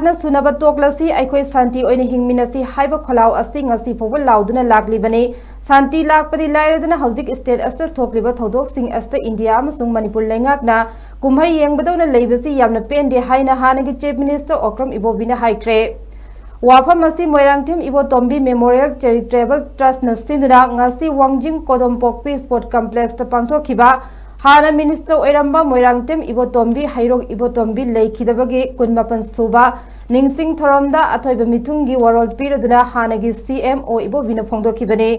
hadna sunaba toklasi aikhoi santi oina hingminasi haiba kholau asi ngasi phoba lauduna laglibani santi lakpadi lairadana hauzik state asa thokliba thodok sing asta India amasung Manipur lengakna kumhai yengbadona leibasi yamna pende haina hanagi chief minister Okram Ibobina haikre wafam asi Moirangthim Ibo Tombi Memorial Charitable Trust na sinduna ngasi Wangjing Kodompokpi Sport Complex ta pangthokhiba Hana Minister Oiramba Moirangthim Ibo Tombi Hairok Ibo Tombi leikidabagi kunmapan suba Ningsing Thoramda Athoiba Mitungi Warol Piraduna Hanagi CMO Ibo Bina Phongdokhibani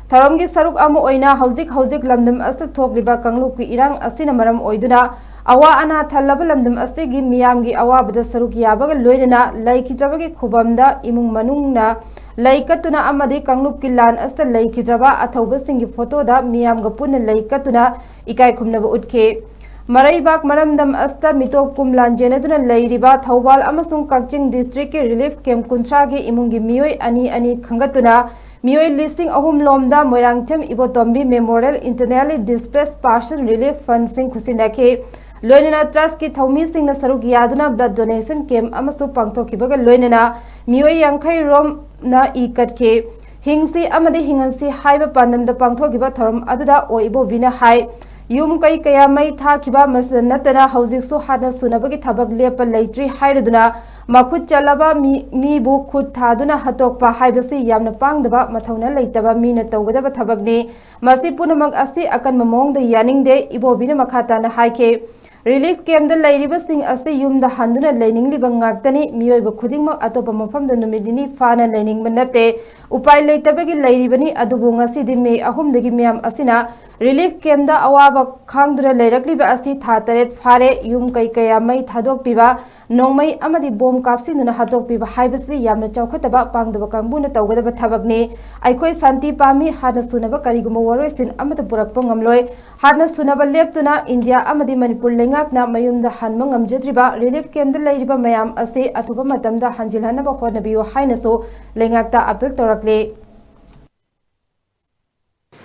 Thoramgi Saruk Amu Oina Hauzik Lamdam Asa Thokliba Kanglupki Irang Asina Maram Oiduna Awa ana Thalaba Lamdam Asigi Miyamgi Awa Bada Saruk Yabaga Loidana Laikidabagi Khubamda Imung Manungna Laikatuna amadi Kanglupki Lan Asta Laikidraba Athauba Singi photo da Miyamga Puna Laikatuna Ikai Khumnaba Utke Maraibak Maramdam Asta Mitop Kumlan Jenaduna Lairiba Thaubal Amasung Kakching District Relief Camp Kuntragi Imungi Mioi Ani Khangatuna Mioi listing ahum lomda Moirangthim Ibo Tombi Memorial Internally Displaced Person Relief Fund Sing Khusinake Loinana Trust ki Thaumi Sing na Saruk Yaduna Blood Donation Camp Amasu Pangthokibaga Loinana Mioi Yankai Rom na ikatke hingsi amadi hingansi haiba pandam da pangthokiba thoram aduda oibo bina hai yum kai kaya mai thakiba maslan natana hauzik su hana sunabagi thabak lepa leitri hairaduna makhut chalaba mi bu khut thaduna hatokpa haibasi yamna pangdaba mathauna leitaba mina tawgadaba thabakni masi punamak asi akan mamong da yaningde ibo bina makhata na haike Relief camp da lairiba sing ase yumda handuna lening liba ngaktani miyoiba khudingmak atopa mafamda numidini fana lening manate upai leitabagi lairibani adubu ngasidi me ahumdagi miyam asina Relief camp da awaba khangduna leirakliba asi tha taret phare yum kai kaya mai thadok piba nongmai amadi bom kapsinuna hatok piba haibasli yamna chawkhataba pangdaba kangbuna tawgadaba thabakni aikhoi santi pami hana sunaba kariguma waroisin amata purakpa ngamloi hana sunaba leptuna India amadi Manipur lengakna mayumda hanma ngamjadriba Relief camp da lairiba mayam ase athuba matamda hanjilhanaba khotnabiyo hainaso lengakta appeal torakle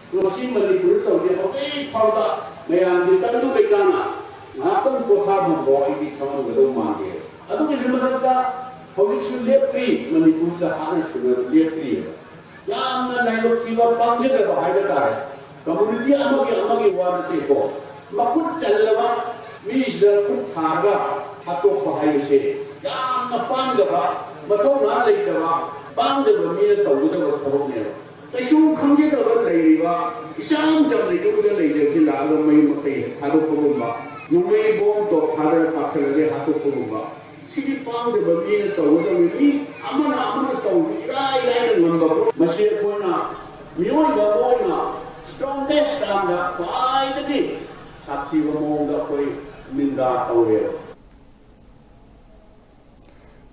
Masih Manipur tahu dia okey pauda mayam kita tu bekana ngapan kota bubo ini kamu berumah dia aduh ini mereka public sulit free Manipur sahana sulit free yang mana yang kita panggil ke bahaya dah community amagi warna teko makut callaba misdar pun thaga hato bahaya se yang panggil bah matau nalai dah panggil bermila tahu dah berthoroknya Kaisu kangge da ban leiriba isam jam leidu da leide ki la lo mai makai hadu kurumba yumei bom to phare pakhale hatu kurumba sidi pang de bami ne to da mi amana to rai ngamba masir kona mioi da moina strongest anga pai de ki sakti mo da koi minda tawe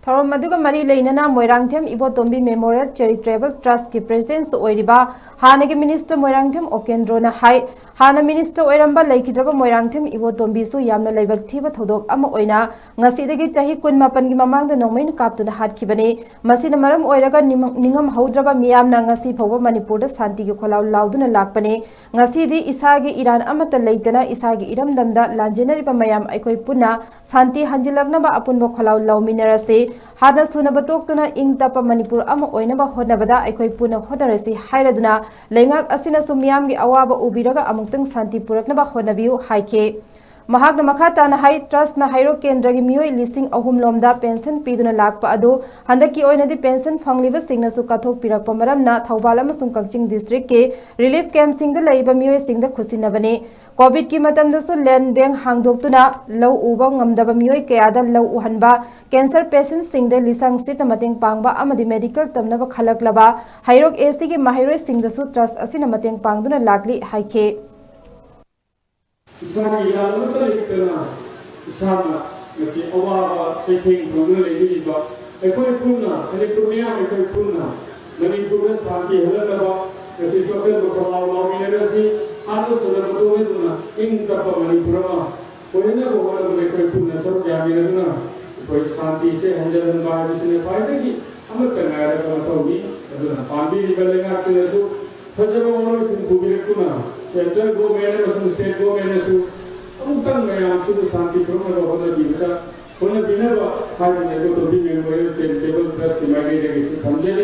Thorom maduga mari leinana Moirangthim Ibo Tombi Memorial Charitable Trust ki president oiriba hanagi minister Moirangthim Okendro na hai hana minister oiramba leikidraba Moirangthim Ibo Tombi su yamna leibak thiba thodok ama oina ngasi dagi chahi 18 gi mamang da nongmain kaptuna hatkibani masina maram oiraga ningam haudraba miyamna ngasi phoba Manipur da santi gi kholau lauduna lakpane ngasi di isagi Iran amata leitana isagi iramdamda lanjenariba mayam aikoi puna santi hanjilaknaba apunba kholau lauminarase Hada sunaba toktuna ing tapa Manipur ama oinaba hodnabada aikhoi puna hodarasi hairaduna lengak asina sumyamgi awaba ubiraga amungtang santi puraknaba hodnabiu haike Mahagna makhata na hai trust na hairo kendragi mioi listing ahum lomda pension piduna lakpa adu handaki oina di pension fangliba singna su kathok pirakpa maramna Thaubal amasung Kakching district ke relief camp singda laiba mioi singda khusinabani covid ki matamda su land bank hangdoktuna low uba ngamdaba mioi kayada low uhanba cancer patient singda lisang sit mateng pangba amadi medical tamnaba khalaklaba hairok AC ki mahiroi singda su trust asina mateng pangduna lakli haike Islam yang lebih terkenal, Islam masih awal thinking program lagi juga. Ekor punna, ini dunia ekor punna. Manipur santi helat apa? Masih soal berkawal nominasi, anu sudah betul itu na. Ing apa Manipur mah? Koyena bawa ekor punna sorok yang ini na. Koy santi se hanjar dan bahaya di sini fayda ki. Amat kenal ada tahu ni. Aduh, pandi di belakang sini tu. Fajar orang sini bubilik tu na. Central government masuk state government su amutang mayam su santi promo hoda bina hoda bina ba hari ne to bi memorial trust की migrate थमजरी